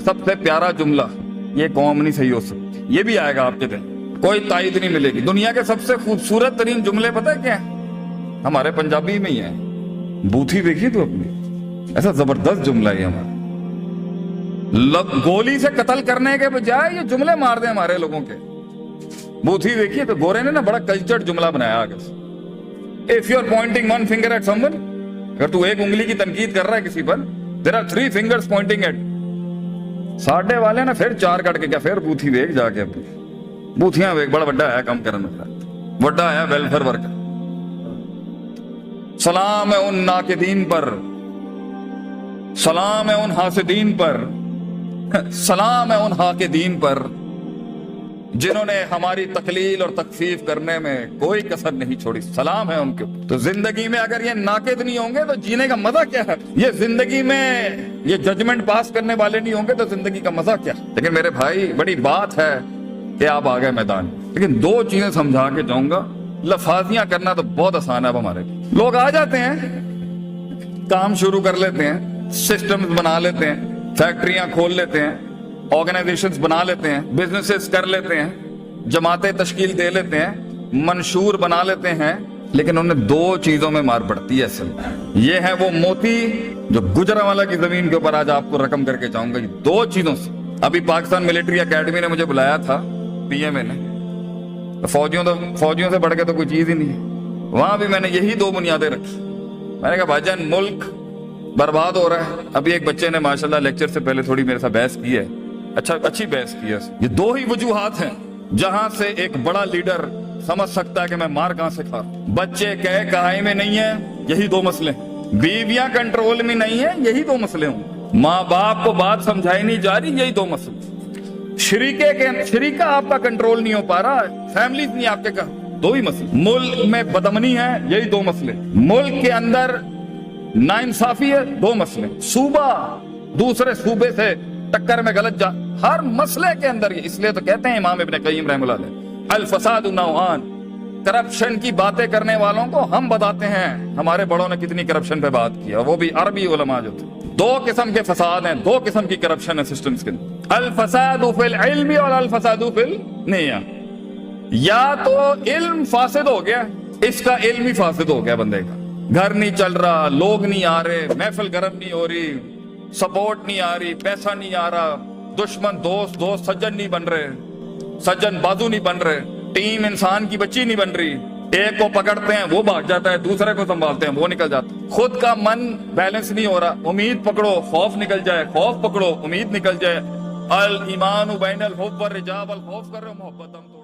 سب سے پیارا جملہ یہ قوم نہیں صحیح ہو سکتی, یہ بھی آئے گا آپ کے دن, کوئی تائید نہیں ملے گی. دنیا کے سب سے خوبصورت ترین جملے پتہ ہے کیا ہیں؟ ہمارے پنجابی میں ہی ہیں. بوتھی دیکھی تو اپنی, ایسا زبردست جملہ ہے ہمارا. گولی سے قتل کرنے کے بجائے یہ جملے مار دیں ہمارے لوگوں کے. بوتھی دیکھیے تو گورے نے نا بڑا کلچرڈ جملہ بنایا آگے سے. If you are pointing one finger at someone, اگر تو ایک انگلی کی تنقید کر رہا ہے کسی پر, there are 3 fingers pointing at. ساڈے والے نا پھر 4 کٹ کے کیا پھر بوتھی ویک جا کے اپنی بوتھیاں ویک بڑا بڑا ہے کم کرنے والا, بڑا ہے ویلفیئر ورکر. سلام ہے ان ناقدین پر, سلام ہے ان حاسدین پر, سلام ہے ان حاقدین پر جنہوں نے ہماری تقلیل اور تکفیف کرنے میں کوئی کسر نہیں چھوڑی. سلام ہے ان کے. تو زندگی میں اگر یہ ناقد نہیں ہوں گے تو جینے کا مزہ کیا ہے؟ یہ زندگی میں یہ ججمنٹ پاس کرنے والے نہیں ہوں گے تو زندگی کا مزہ کیا؟ لیکن میرے بھائی بڑی بات ہے کہ آپ آ گئے میدان. لیکن 2 چیزیں سمجھا کے جاؤں گا. لفاظیاں کرنا تو بہت آسان ہے. اب ہمارے لوگ آ جاتے ہیں, کام شروع کر لیتے ہیں, سسٹمز بنا لیتے ہیں, فیکٹریاں کھول لیتے ہیں, آرگنائزیشنز بنا لیتے ہیں, بزنسز کر لیتے ہیں, جماعتیں تشکیل دے لیتے ہیں, منشور بنا لیتے ہیں. لیکن انہیں 2 چیزوں میں مار پڑتی ہے اصل. یہ ہے وہ موتی جو گجرانوالہ کی زمین کے اوپر آج آپ کو رقم کر کے جاؤں گا. یہ 2 چیزوں سے. ابھی پاکستان ملٹری اکیڈمی نے مجھے بلایا تھا, پی ایم اے نے. فوجیوں سے بڑھ کے تو کوئی چیز ہی نہیں ہے. وہاں بھی میں نے یہی 2 بنیادیں رکھی. میں نے کہا بھائی جان ملک برباد ہو رہا ہے. ابھی ایک بچے نے ماشاءاللہ لیکچر سے پہلے تھوڑی میرے ساتھ بحث کی ہے, اچھی بحث کی ہے. یہ 2 ہی وجوہات ہیں جہاں سے ایک بڑا لیڈر سمجھ سکتا ہے کہ میں مار کہاں سے کھا رہا ہوں. بچے کہے کہائی میں نہیں ہے, یہی 2 مسئلے. بیویاں کنٹرول میں نہیں ہے, یہی 2 مسئلے ہوں. ماں باپ کو بات سمجھائی نہیں جا رہی, یہی 2 مسئلے. شریکہ آپ کا کنٹرول نہیں ہو پا رہا, فیملی نہیں آپ کے کا, 2 ہی مسئلے. ملک میں بدامنی ہے, یہی 2 مسئلے. ملک کے اندر ناانصافی ہے, 2 مسئلے. صوبہ دوسرے صوبے سے ٹکر میں غلط جا, ہر مسئلے کے اندر. اس لیے تو کہتے ہیں امام ابن قیم رحمہ اللہ علیہ, الفساد نوعان. کرپشن کی باتیں کرنے والوں کو ہم بتاتے ہیں ہمارے بڑوں نے کتنی کرپشن پہ بات کیا, وہ بھی عربی علماء جو تھے. 2 قسم کے فساد ہیں, 2 قسم کی کرپشن ہے سسٹمز کے اندر. الفساد فی العلم اور الفساد فی النیہ. یا تو علم فاسد ہو گیا, اس کا علم ہی فاسد ہو گیا بندے کا, گھر نہیں چل رہا, لوگ نہیں آ رہے, محفل گرم نہیں ہو رہی, سپورٹ نہیں آ رہی, پیسہ نہیں آ رہا, دشمن دوست سجن نہیں بن رہے, سجن بازو نہیں بن رہے, ٹیم انسان کی بچی نہیں بن رہی. ایک کو پکڑتے ہیں وہ بھاگ جاتا ہے, دوسرے کو سنبھالتے ہیں وہ نکل جاتا ہے. خود کا من بیلنس نہیں ہو رہا, امید پکڑو خوف نکل جائے, خوف پکڑو امید نکل جائے. الایمان بین الحب والرجاء, الخوف کر رہے ہو محبت ہم توڑ